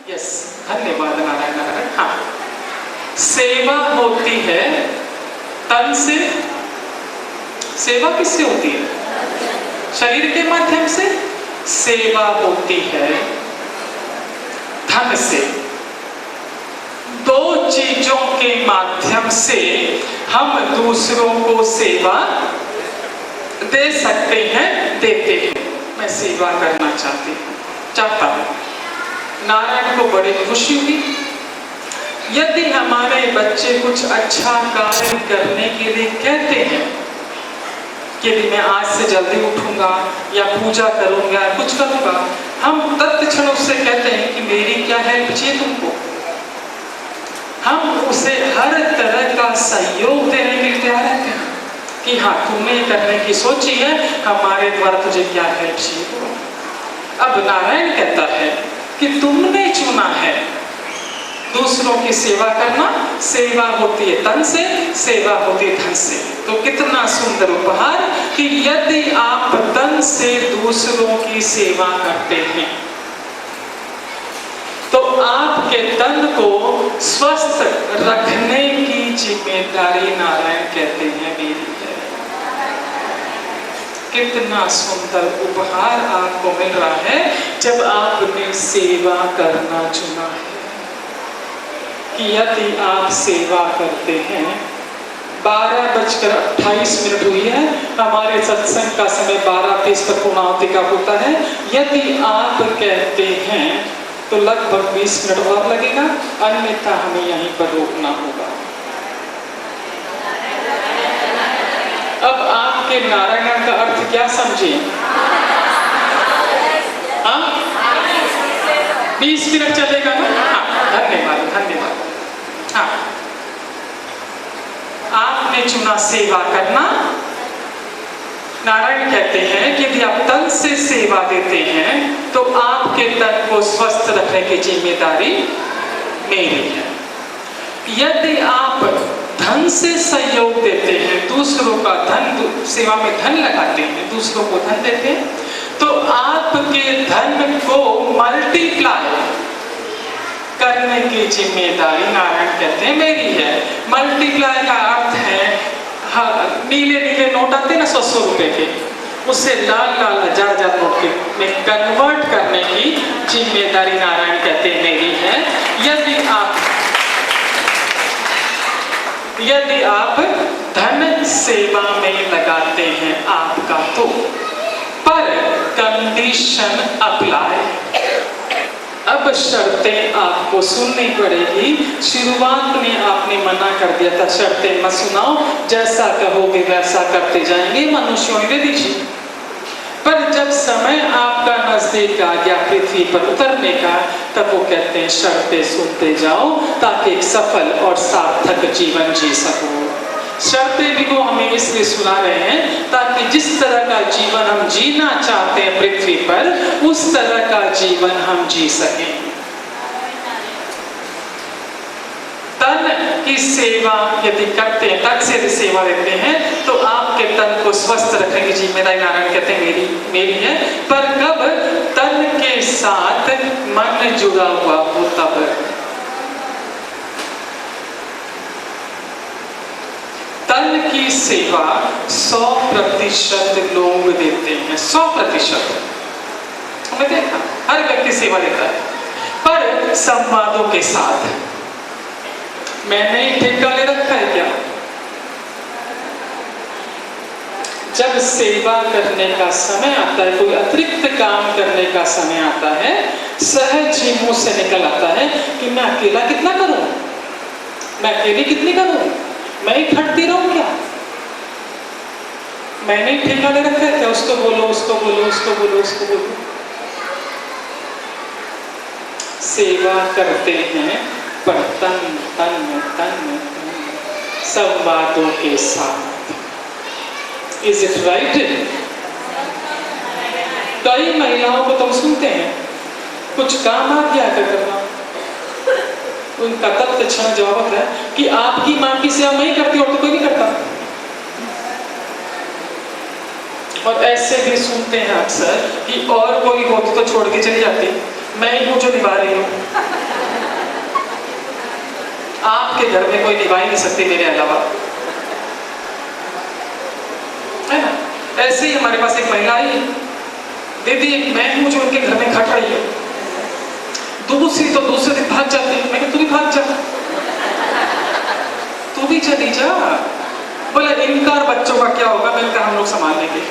Yes, धन्यवाद नारायण नारायण। हाँ, सेवा होती है तन से। सेवा किससे होती है? शरीर के माध्यम से। सेवा होती है धन से। दो चीजों के माध्यम से हम दूसरों को सेवा दे सकते हैं, देते हैं। मैं सेवा करना चाहता हूं। नारायण को बड़ी खुशी हुई। यदि हमारे बच्चे कुछ अच्छा कार्य करने के लिए कहते हैं कि मैं आज से जल्दी उठूंगा या पूजा करूंगा, कुछ करूंगा, हम तत्क्षण उससे कहते हैं कि मेरी क्या हेल्प चाहिए तुमको। हम उसे हर तरह का सहयोग देने के लिए तैयार रहते हैं कि हाँ, तुमने करने की सोची है, हमारे द्वारा तुझे क्या हेल्प चाहिए। अब नारायण कहता है कि तुमने चुना है दूसरों की सेवा करना। सेवा होती है तन से, सेवा होती है धन से। तो कितना सुंदर उपहार कि यदि आप तन से दूसरों की सेवा करते हैं तो आपके तन को स्वस्थ रखने की जिम्मेदारी नारायण कहते हैं मेरी है। कितना सुंदर उपहार आपको मिल रहा है जब आपने सेवा करना चुना है। कि यदि आप सेवा करते हैं, 12:28 हुई है, हमारे सत्संग का समय 12:30 पर पूर्णाहुति का होता है। यदि आप कहते हैं तो लगभग 20 मिनट और लगेगा, अन्यथा हमें यहीं पर रोकना होगा। अब आपके नारायण का अर्थ क्या समझे? हाँ, 20 मिनट चलेगा ना? हाँ, धन्यवाद धन्यवाद। हाँ, आपने चुना सेवा करना। नारायण कहते हैं कि यदि आप तन से सेवा देते हैं तो आपके तन को स्वस्थ रखने की जिम्मेदारी मेरी है। यदि आप धन से सहयोग देते हैं, दूसरों का धन, सेवा में धन लगाते हैं, दूसरों को धन देते हैं, तो आपके धन को मल्टीप्लाई करने की जिम्मेदारी नारायण कहते हैं मेरी है। मल्टीप्लाई का अर्थ है, हाँ, नीले नीले नोट आते हैं ना 100 रुपए के, उससे लाल लाल हजार नोट के में कन्वर्ट करने की जिम्मेदारी नारायण कहते हैं मेरी है। यदि आप धन सेवा में लगाते हैं आपका तो, पर कंडीशन अप्लाई। अब शर्तें आपको सुननी पड़ेगी। शुरुआत में आपने मना कर दिया था, शर्तें मत सुनाओ, जैसा कहोगे वैसा करते जाएंगे, मनुष्यों दे दीजिए। पर जब समय आपका नजदीक आ गया पृथ्वी पर उतरने का, तब वो कहते हैं शर्तें सुनते जाओ ताकि एक सफल और सार्थक जीवन जी सको। शर्तें भी वो हमें इसलिए सुना रहे हैं ताकि जिस तरह का जीवन हम जीना चाहते हैं पृथ्वी पर, उस तरह का जीवन हम जी सकें। तन की सेवा यदि करते हैं, तन से यदि सेवा देते हैं, तो आपके तन को स्वस्थ रखने की जिम्मेदारी नारायण कहते हैं मेरी है। पर कब तन के साथ मन जुड़ा हुआ हो तब। तन की सेवा 100% लोग देते हैं, 100%। हमने देखा हर व्यक्ति सेवा देता है, पर संवादों के साथ। मैंने ठेका ले रखा है क्या? जब सेवा करने का समय आता है, कोई अतिरिक्त काम करने का समय आता है, सहज ही मुंह से निकल आता है कि मैं अकेला कितना करूं, मैं अकेली कितनी करूं, मैं ही खटती रहूं क्या? मैंने ठेका ले रखा है क्या? उसको बोलो, उसको बोलो, उसको बोलो, उसको बोलो। सेवा करते हैं पर तन संवादों के साथ। Is it right? कई महिलाओं को तुम सुनते हैं, कुछ काम आ गया करना, उनका तत्क्षण जवाब है कि आपकी मां की सेवा मैं ही करती, और तो कोई नहीं करता। और ऐसे भी सुनते हैं अक्सर कि और कोई होती तो छोड़ के चली जाती, मैं ही हूं जो निभा रही हूं। आपके घर में कोई निभा ही नहीं सकती मेरे अलावा, है ना। ऐसे ही हमारे पास एक महिला आई, दीदी मैं हूं जो उनके घर में खट रही है, दूसरी तो दूसरे दिन भाग जाती है। मैं तू भी भाग जा, तू भी चली जा। बोले इनकार बच्चों का क्या होगा, मैंने कहा हम लोग संभाल लेंगे।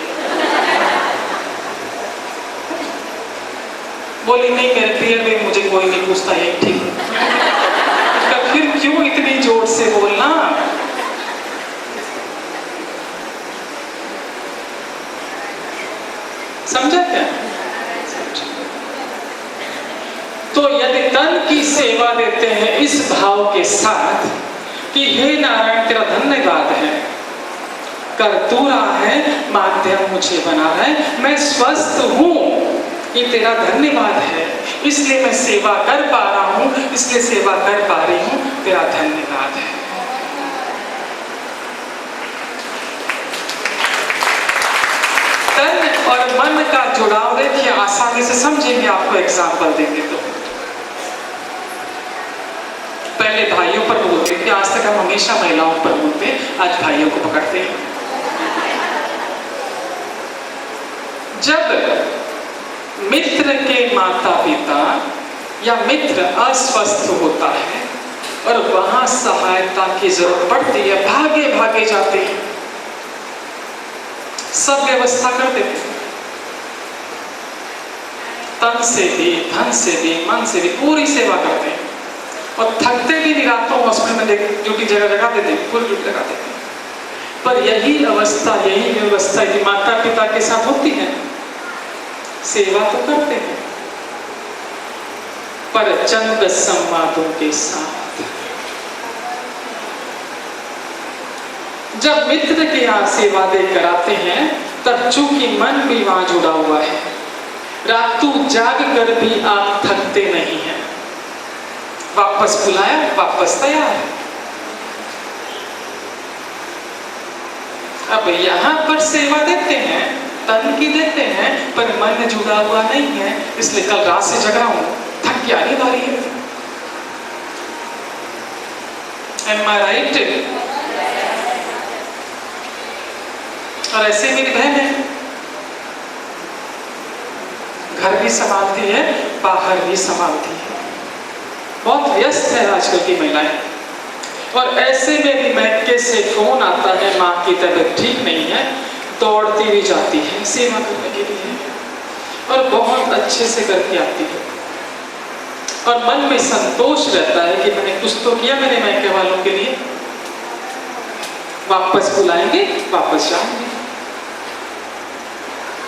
बोली नहीं मेरे पियर में मुझे कोई नहीं पूछता, ये ठीक है। फिर क्यों इतनी जोर से बोलना। समझा क्या? तो यदि तन की सेवा देते हैं इस भाव के साथ कि हे नारायण तेरा धन्यवाद है, कर तू रहा है, माध्यम मुझे बना रहा है, मैं स्वस्थ हूं, ये तेरा धन्यवाद है, इसलिए मैं सेवा कर पा रहा हूं, इसलिए सेवा कर पा रही हूं, तेरा धन्यवाद है। तन और मन का जुड़ाव देखिए आसानी से समझेंगे, आपको एग्जाम्पल देंगे तो। पहले भाइयों पर बोलते थे, आज तक हम हमेशा महिलाओं पर बोलते, आज भाइयों को पकड़ते हैं। जब मित्र के माता पिता या मित्र अस्वस्थ होता है और वहां सहायता की जरूरत पड़ती है, भागे भागे जाते हैं, सब व्यवस्था कर देते हैं, तन से भी धन से भी मन से भी पूरी सेवा करते हैं और थकते भी नहीं। रातों हॉस्पिटल में ड्यूटी जगह लगा देते हैं, पूरी ड्यूटी लगा देते हैं। पर यही अवस्था, यही व्यवस्था यदि माता पिता के साथ होती है, सेवा तो करते हैं पर चंद संवादों के साथ। जब मित्र के यहाँ सेवा देकर आते हैं तब चूंकि मन भी वहां जुड़ा हुआ है, रातों जाग कर भी आप थकते नहीं हैं, वापस बुलाया वापस तैयार है। अब यहां पर सेवा देते हैं, तन की देते हैं, पर मन जुड़ा हुआ नहीं है, इसलिए कल रात से जगा हूं, थक गया नहीं भारी है। Am I right? और ऐसे मेरी बहन है, घर भी संभालती है, बाहर भी संभालती है, बहुत व्यस्त है आजकल की महिलाएं। और ऐसे में भी मैके से फोन आता है, माँ की तबीयत ठीक नहीं है, दौड़ती भी जाती है सेवा करने के लिए और बहुत अच्छे से करके आती है और मन में संतोष रहता है कि मैंने कुछ तो किया मेरे मैके वालों के लिए, वापस बुलाएंगे वापस जाएंगे।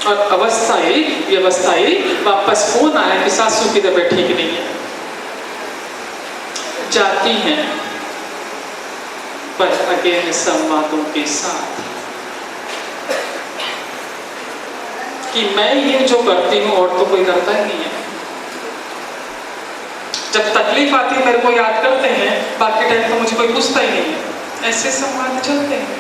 और अवस्था यही, व्यवस्था यही, वापस फोन आया कि सासू की तबीयत ठीक नहीं है, जाती हैं पर अगेन संवादों के साथ कि मैं ये जो करती हूं और तो कोई करता ही नहीं है। जब तकलीफ आती है मेरे को याद करते हैं, बाकी टाइम तो मुझे कोई पूछता ही नहीं है। ऐसे संवाद चलते हैं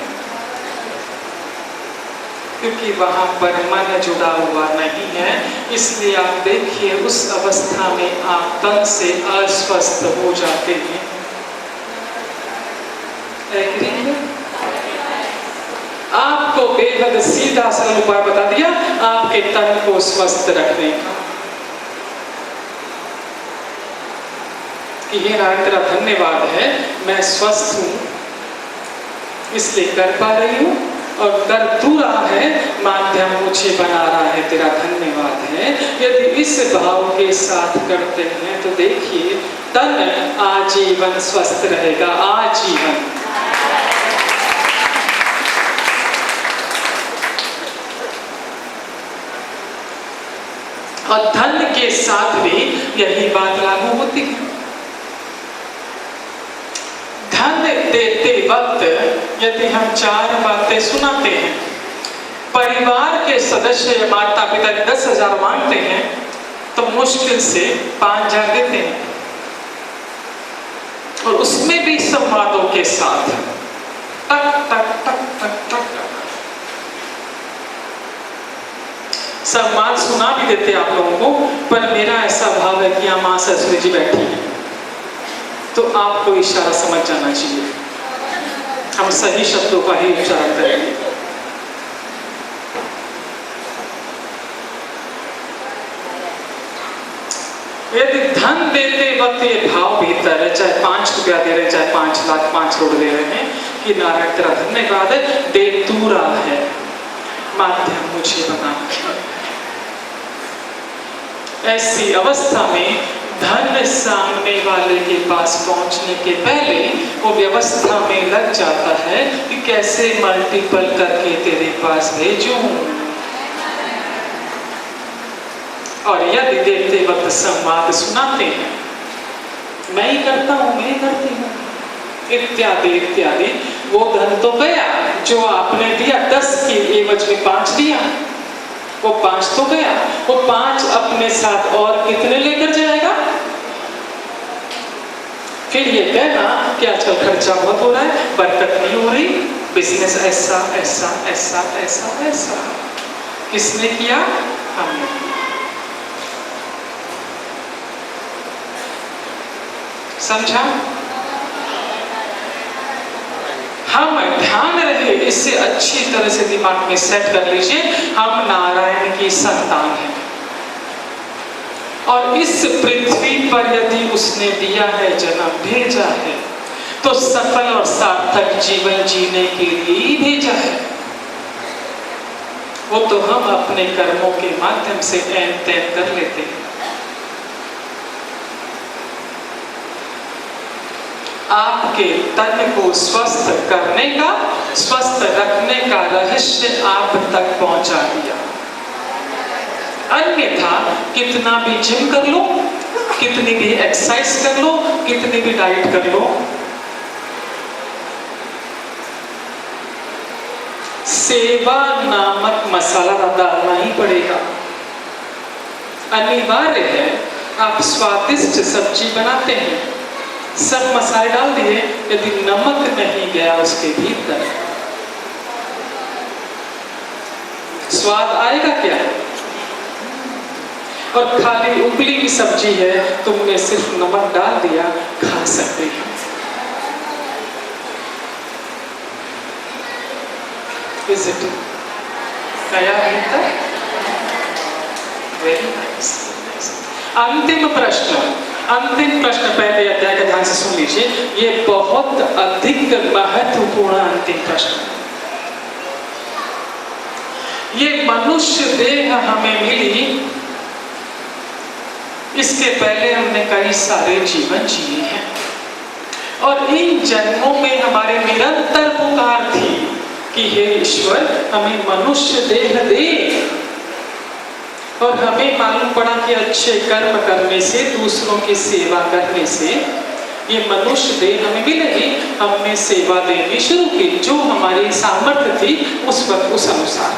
क्योंकि वहां पर मन जुड़ा हुआ नहीं है। इसलिए आप देखिए उस अवस्था में आप तन से अस्वस्थ हो जाते हैं। आपको बेहद सीधा सरल उपाय बता दिया आपके तन को स्वस्थ रखने का कि हे नारायण तेरा धन्यवाद है, मैं स्वस्थ हूं इसलिए कर पा रही हूं और कर तू रहा है, माध्यम मुझे बना रहा है, तेरा धन्यवाद है। यदि इस भाव के साथ करते हैं तो देखिए तन आजीवन स्वस्थ रहेगा, आजीवन। और धन के साथ भी यही बात लागू होती है। धन देते वक्त यदि हम चार बातें सुनाते हैं, परिवार के सदस्य माता पिता 10,000 मांगते हैं तो मुश्किल से 5,000 देते हैं और उसमें भी संवादों के साथ टक टक टक टक टक सम्मान सुना भी देते आप लोगों को। पर मेरा ऐसा भाव है कि यहाँ मां सरस्वती जी बैठी है, तो आपको इशारा समझ जाना चाहिए, हम सही शब्दों का ही उच्चारण करेंगे। यदि धन देते वक्त ये भाव भीतर है, चाहे 5 रुपया दे रहे हैं, चाहे 5 लाख 5 करोड़ दे रहे हैं, कि नारायण तेरा धन्यवाद है, दे तू रहा है, माध्यम मुझे बना। ऐसी अवस्था में धन सामने वाले के पास पहुंचने के पहले वो व्यवस्था में लग जाता है कि कैसे मल्टीपल करके तेरे पास भेजूं। और यदि देते वक्त संवाद सुनाते हैं, मैं ही करता हूं, मैं ही करती हूं, इत्यादि इत्यादि, वो धन तो गया जो आपने दिया, 10 के एवज में 5 दिया, वो 5 तो गया, वो 5 अपने साथ और कितने लेकर जाएगा? फिर ये कहना कि आजकल खर्चा बहुत हो रहा है, बरकत नहीं हो रही, बिजनेस ऐसा ऐसा ऐसा ऐसा ऐसा, किसने किया? हमने किया। समझा? हम ध्यान रहे, इससे अच्छी तरह से दिमाग में सेट कर लीजिए, हम नारायण की संतान हैं और इस पृथ्वी पर यदि उसने दिया है, जन्म भेजा है, तो सफल और सार्थक जीवन जीने के लिए ही भेजा है। वो तो हम अपने कर्मों के माध्यम से ऐन तैन कर लेते हैं। आपके तन को स्वस्थ करने का, स्वस्थ रखने का रहस्य आप तक पहुंचा दिया। अन्यथा कितना भी जिम कर लो, कितनी भी एक्सरसाइज कर लो, कितनी भी डाइट कर लो, सेवा नामक मसाला डालना ही पड़ेगा। अनिवार्य है। आप स्वादिष्ट सब्जी बनाते हैं, सब मसाले डाल दिए, यदि नमक नहीं गया उसके भीतर, स्वाद आएगा क्या? और खाली उबली हुई सब्जी है, तुमने सिर्फ नमक डाल दिया, खा सकते हैं। Is it गया भीतर? Very nice. अंतिम प्रश्न, अंतिम प्रश्न पहले अध्याय का ध्यान से सुन लीजिए, ये बहुत अधिक महत्वपूर्ण अंतिम प्रश्न। ये मनुष्य देह हमें मिली, इसके पहले हमने कई सारे जीवन जिए हैं और इन जन्मों में हमारे निरंतर पुकार थी कि हे ईश्वर, हमें मनुष्य देह दे। और हमें मालूम पड़ा कि अच्छे कर्म करने से, दूसरों की सेवा करने से ये मनुष्य देह हमें मिलेगी। हमने सेवा देनी शुरू की, जो हमारी सामर्थ्य थी उस वक्त, उस अनुसार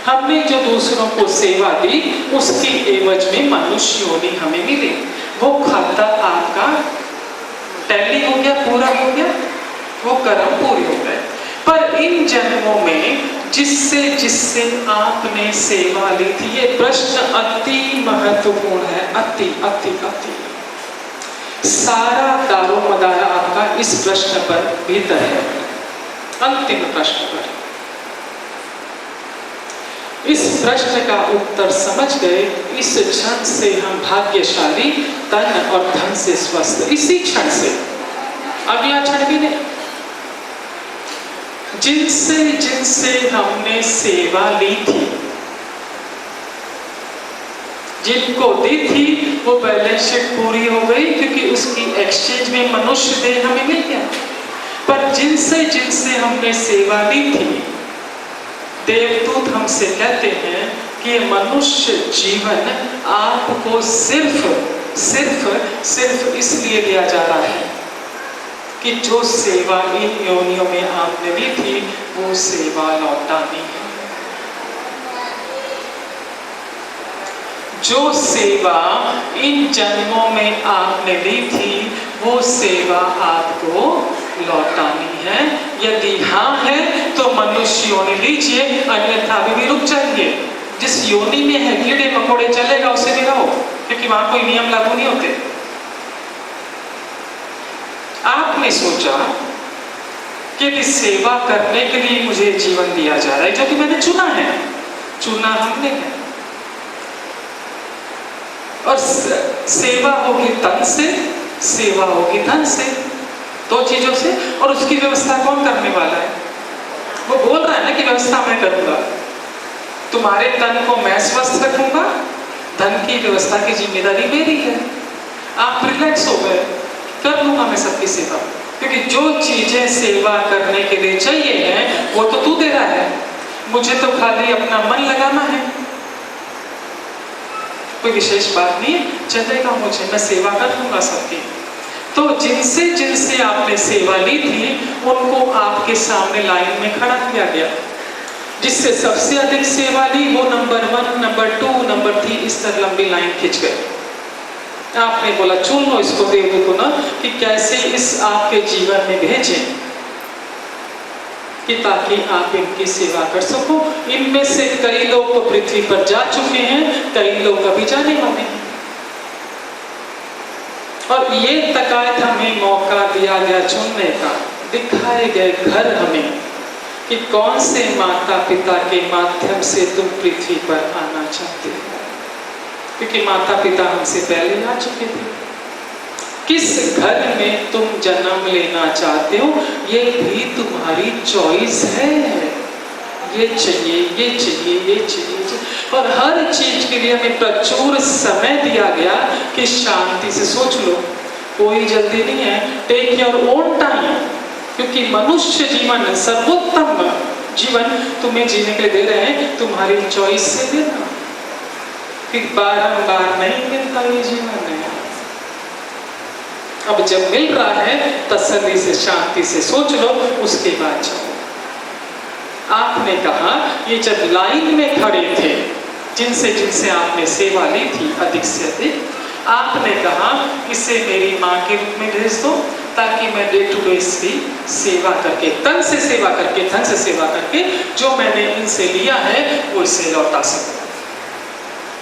हमने जो दूसरों को सेवा दी, उसकी एवज में मनुष्य योनि हमें मिली। वो खाता आपका टैली हो गया, पूरा हो गया, वो कर्म पूरे हो गए। पर इन जन्मों में जिससे जिससे आपने सेवा ली थी, ये प्रश्न अति महत्वपूर्ण है, अति अति अति। सारा दारो मदारा आपका इस प्रश्न पर भीतर है, अंतिम प्रश्न पर। इस प्रश्न का उत्तर समझ गए, इस क्षण से हम भाग्यशाली, तन और धन से स्वस्थ, इसी क्षण से, अगला क्षण भी नहीं। जिनसे जिनसे हमने सेवा ली थी, जिनको दी थी, वो बैलेंस शीट पूरी हो गई, क्योंकि उसकी एक्सचेंज में मनुष्य देह हमें मिल गया। पर जिनसे जिनसे हमने सेवा ली थी, देवदूत हमसे कहते हैं कि मनुष्य जीवन आपको सिर्फ सिर्फ सिर्फ इसलिए दिया जा रहा है कि जो सेवा इन योनियों में आपने ली थी, वो सेवा लौटानी है। जो सेवा इन जन्मों में आपने ली थी, वो सेवा आपको लौटानी है। यदि हाँ है तो मनुष्य योनि लीजिए, अन्यथा भी रुक जाइए। जिस योनि में है कीड़े मकोड़े, चलेगा उसे भी रहो, क्योंकि वहां कोई नियम लागू नहीं होते। हमने सोचा कि यदि सेवा करने के लिए मुझे जीवन दिया जा रहा है, जो कि मैंने चुना है, चुना हमने है, और सेवा होगी तन से, सेवा होगी धन से, दो चीजों से। और उसकी व्यवस्था कौन करने वाला है? वो बोल रहा है ना कि व्यवस्था मैं करूंगा, तुम्हारे तन को मैं स्वस्थ रखूंगा, धन की व्यवस्था की जिम्मेदारी मेरी है। आप रिलैक्स हो गए, कर लूंगा मैं सबकी सेवा, क्योंकि जो चीजें सेवा करने के लिए चाहिए हैं वो तो तू दे रहा है, मुझे तो खाली अपना मन लगाना है, कोई विशेष बात नहीं है, चलेगा मुझे, मैं सेवा कर लूंगा सबकी। तो जिनसे जिनसे आपने सेवा ली थी उनको आपके सामने लाइन में खड़ा किया गया। जिससे सबसे अधिक सेवा ली वो नंबर 1, नंबर 2, नंबर 3 इस तरह लंबी लाइन खींच गए। आपने बोला चुन लो इसको, देखो ना कि कैसे इस आपके जीवन में भेजें कि ताकि आप इनकी सेवा कर सको। इनमें से कई लोग तो पृथ्वी पर जा चुके हैं, कई लोग अभी जाने वाले हैं। और ये तकायत हमें मौका दिया गया चुनने का, दिखाए गए घर हमें कि कौन से माता पिता के माध्यम से तुम पृथ्वी पर आना चाहते हो, क्योंकि माता पिता हमसे पहले आ चुके थे। किस घर में तुम जन्म लेना चाहते हो ये भी तुम्हारी चॉइस है। ये चाहिए, ये चाहिए, ये चाहिए, और हर चीज के लिए हमें प्रचुर समय दिया गया कि शांति से सोच लो, कोई जल्दी नहीं है, टेक योर ओन टाइम, क्योंकि मनुष्य जीवन सर्वोत्तम जीवन तुम्हें जीने के लिए दे रहे हैं, तुम्हारी चॉइस से देना, कि बारंबार नहीं मिलता ये जीवन है। अब जब मिल रहा है तसल्ली से शांति से सोच लो, उसके बाद जाओ। आपने कहा ये जब लाइन में खड़े थे, जिनसे जिनसे आपने सेवा ली थी अधिक से अधिक, आपने कहा इसे मेरी माँ के रूप में भेज दो, ताकि मैं डे टू डे इसकी सेवा करके, तन से सेवा करके, धन से सेवा करके, जो मैंने इनसे लिया है वो इसे लौटा सकूं।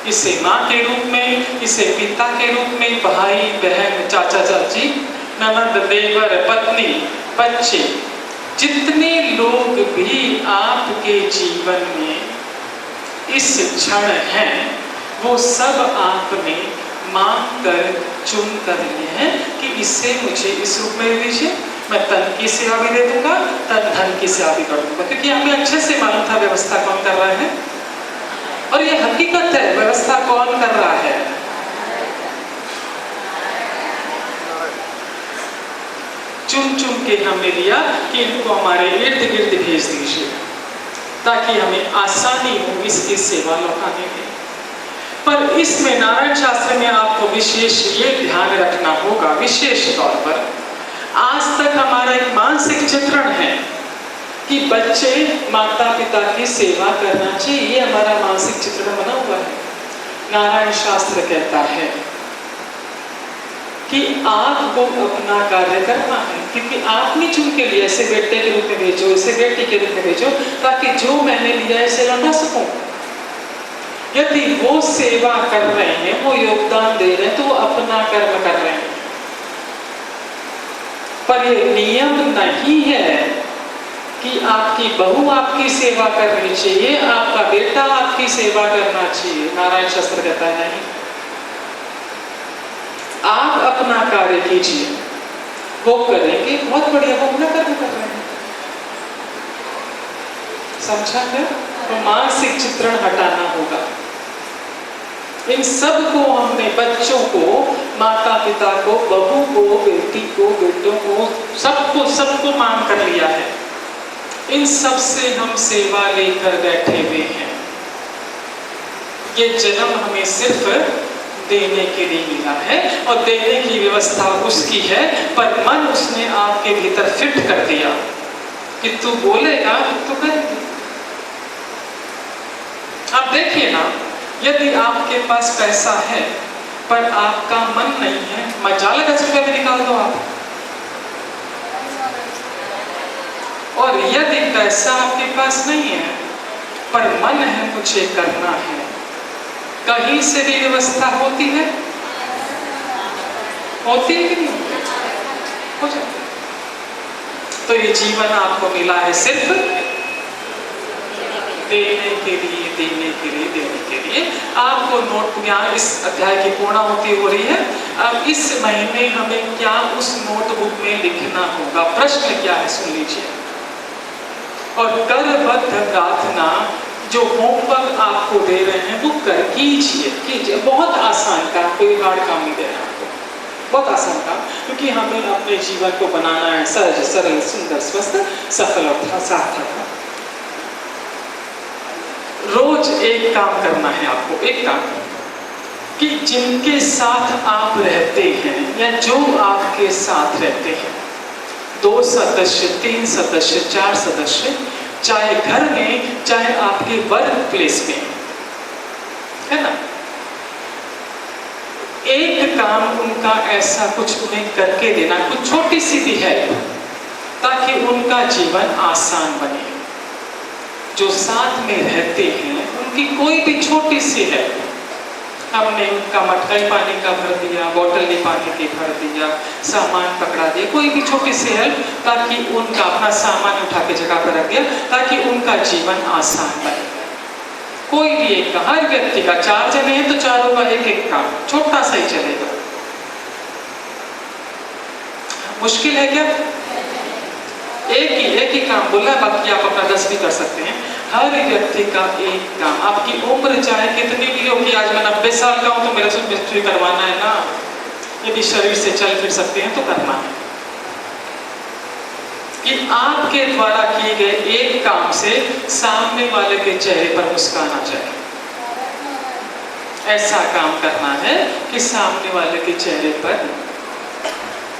इसे माँ के रूप में, इसे पिता के रूप में, भाई बहन, चाचा चाची, ननद, देवर, पत्नी, बच्चे, जितने लोग भी आपके जीवन में इस क्षण हैं, वो सब आपने मांग कर चुन कर लिए हैं कि इससे मुझे इस रूप में दीजिए, मैं तन की सेवा भी दे दूंगा, तन धन की सेवा भी कर दूंगा, क्योंकि हमें अच्छे से मालूम था व्यवस्था कौन कर रहा है। और ये हकीकत है, व्यवस्था कौन कर रहा है? चुन चुन के हमने लिया कि इनको हमारे इर्द गिर्द भेज दीजिए, ताकि हमें आसानी हो इसकी सेवा लौटाने में। पर इसमें नारायण शास्त्र में आपको विशेष ये ध्यान रखना होगा, विशेष तौर पर आज तक हमारा एक मानसिक चित्रण है कि बच्चे माता पिता की सेवा करना चाहिए, ये हमारा मानसिक चित्रण बना हुआ है। नारायण शास्त्र कहता है कि आपको अपना कार्य करना है, क्योंकि आपने चुन के लिए ऐसे बेटे के रूप में भेजो, ऐसे बेटी के रूप में भेजो, ताकि जो मैंने लिया है इसे लौटा सकूं। यदि वो सेवा कर रहे हैं, वो योगदान दे रहे हैं, तो वो अपना कर्म कर रहे हैं। पर ये नियम नहीं है कि आपकी बहू आपकी सेवा करनी चाहिए, आपका बेटा आपकी सेवा करना चाहिए। नारायण शास्त्र कहता है नहीं, आप अपना कार्य कीजिए, वो करेंगे, बहुत बढ़िया, वो अपना कर्म कर रहे हैं। समझा है? तो मानसिक चित्रण हटाना होगा। इन सब को हमने, बच्चों को, माता पिता को, बहू को, बेटी को, बेटों को, सबको मान कर लिया है। इन सब से हम सेवा लेकर बैठे हुए हैं। ये जन्म हमें सिर्फ देने के लिए मिला है, और देने की व्यवस्था उसकी है, पर मन उसने आपके भीतर फिट कर दिया कि तू बोलेगा तो करेगा। आप देखिए ना, यदि आपके पास पैसा है पर आपका मन नहीं है, मजाल 10 रुपये में निकाल दो आप। और यदि पैसा आपके पास नहीं है पर मन है मुझे करना है, कहीं से भी व्यवस्था होती है? होती है कि नहीं? हो जाती है। तो ये जीवन आपको मिला है सिर्फ देने के लिए, देने के लिए, देने के लिए। आपको नोट यहाँ इस अध्याय की पूर्णाहुति हो रही है। अब इस महीने हमें क्या उस नोटबुक में लिखना होगा, प्रश्न क्या है सुन लीजिए। और करबद्ध प्रार्थना जो होमवर्क आपको दे रहे हैं वो कर कीजिए, कीजिए। बहुत आसान काम, कोई हार्ड काम नहीं दे रहा आपको, बहुत आसान काम, क्योंकि हमें अपने जीवन को बनाना है सहज, सरल, सुंदर, स्वस्थ, सफल और सार्थक। रोज एक काम करना है आपको, एक काम कि जिनके साथ आप रहते हैं या जो आपके साथ रहते हैं, 2 सदस्य, 3 सदस्य, 4 सदस्य, चाहे घर में चाहे आपके वर्क प्लेस में, है ना, एक काम उनका ऐसा कुछ उन्हें करके देना, कुछ छोटी सी भी हेल्प, ताकि उनका जीवन आसान बने। जो साथ में रहते हैं उनकी कोई भी छोटी सी हेल्प, हमने उनका मटका पानी का भर दिया, बोतल में पानी की भर दिया, सामान पकड़ा दिया, कोई भी छोटी सी हेल्प, ताकि उनका अपना सामान उठा के जगह पर रख दिया, ताकि उनका जीवन आसान बने। कोई भी एक, हर व्यक्ति का, 4 जने हैं तो चारों का एक एक काम, छोटा सा ही चलेगा। मुश्किल है क्या? एक ही काम बोला है, बाकी आप अपना 10 भी कर सकते हैं। हर व्यक्ति का एक काम, आपकी उम्र चाहे कितनी भी होगी, आज मैं 90 साल का हूं तो मेरे से मिस्ट्री करवाना है ना, यदि शरीर से चल फिर सकते हैं तो करना है। कि आपके द्वारा किए गए एक काम से सामने वाले के चेहरे पर मुस्कान आ जाए, ऐसा काम करना है कि सामने वाले के चेहरे पर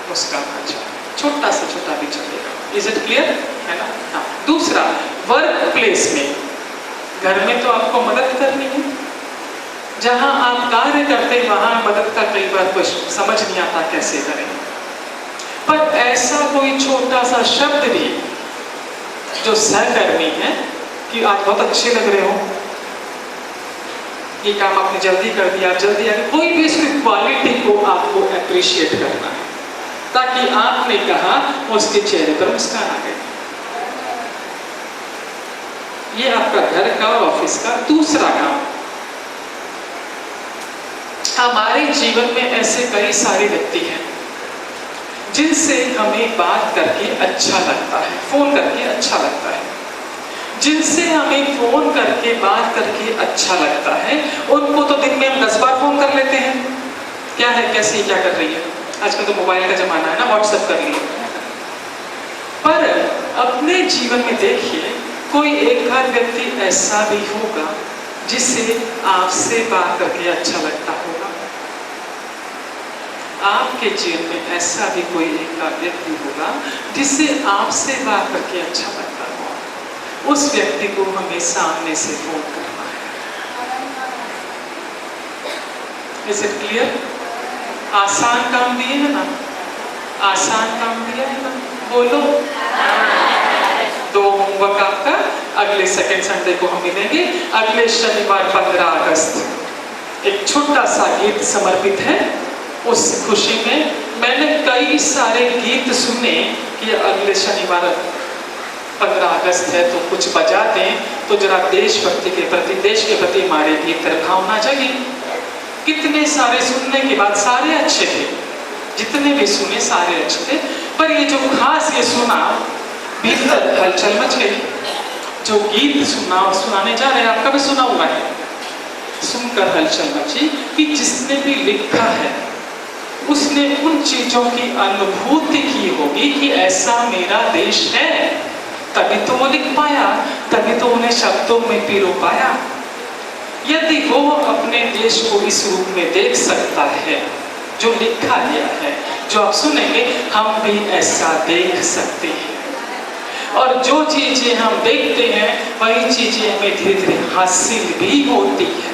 मुस्कान आ जाए, छोटा से छोटा भी चलेगा। इज इट क्लियर, है ना? हाँ। दूसरा, वर्क प्लेस में, घर में तो आपको मदद करनी है, जहां आप कार्य करते हैं वहां मदद का कई बार कुछ समझ नहीं आता कैसे करें, पर ऐसा कोई छोटा सा शब्द भी जो सहकर्मी है कि आज बहुत अच्छे लग रहे हो, ये काम आपने जल्दी कर दिया, आप जल्दी आ गए, कोई भी इसकी क्वालिटी को आपको अप्रिशिएट करना है, ताकि आपने कहा उसके चेहरे पर मुस्कान आ गई। ये आपका घर का और ऑफिस का दूसरा काम। हमारे जीवन में ऐसे कई सारे व्यक्ति हैं जिनसे हमें बात करके अच्छा लगता है, फोन करके अच्छा लगता है, जिनसे हमें फोन करके बात करके अच्छा लगता है, उनको तो दिन में हम 10 बार फोन कर लेते हैं, क्या है, कैसी, क्या कर रही है, आजकल तो मोबाइल का जमाना है ना, व्हाट्सएप कर लिए। पर अपने जीवन में देखिए, कोई एक आध व्यक्ति ऐसा भी होगा जिसे आपसे बात करके अच्छा लगता होगा। आपके जीवन में ऐसा भी कोई एक आध व्यक्ति होगा जिसे आपसे बात करके अच्छा लगता होगा। उस व्यक्ति को हमें सामने से फोन करना है। Is it clear? आसान काम दिए है ना, आसान काम दिया है ना, बोलो। 2 होमवर्क आपका, अगले सेकेंड संडे को हम मिलेंगे। अगले शनिवार 15 अगस्त एक छोटा सा गीत समर्पित है। उस खुशी में मैंने कई सारे गीत सुने कि अगले शनिवार 15 अगस्त है तो कुछ बजा दें, तो जरा देशभक्ति के प्रति, देश के प्रति हमारे भीतर भावना जगी। कितने सारे सुनने के बाद सारे अच्छे थे, जितने भी सुने सारे अच्छे थे, पर ये जो खास ये सुना, भीतर हलचल मच गई। जो गीत सुना और सुनाने जा रहे हैं, आपका भी सुना हुआ है, सुनकर हलचल मची कि जिसने भी लिखा है उसने उन चीजों की अनुभूति की होगी कि ऐसा मेरा देश है, तभी तो वो लिख पाया, तभी तो उन्हें शब्दों में पिरो पाया। यदि वो अपने देश को इस रूप में देख सकता है जो लिखा गया है, जो आप सुनेंगे, हम भी ऐसा देख सकते हैं। और जो चीजें हम देखते हैं वही चीजें हमें धीरे धीरे हासिल भी होती है।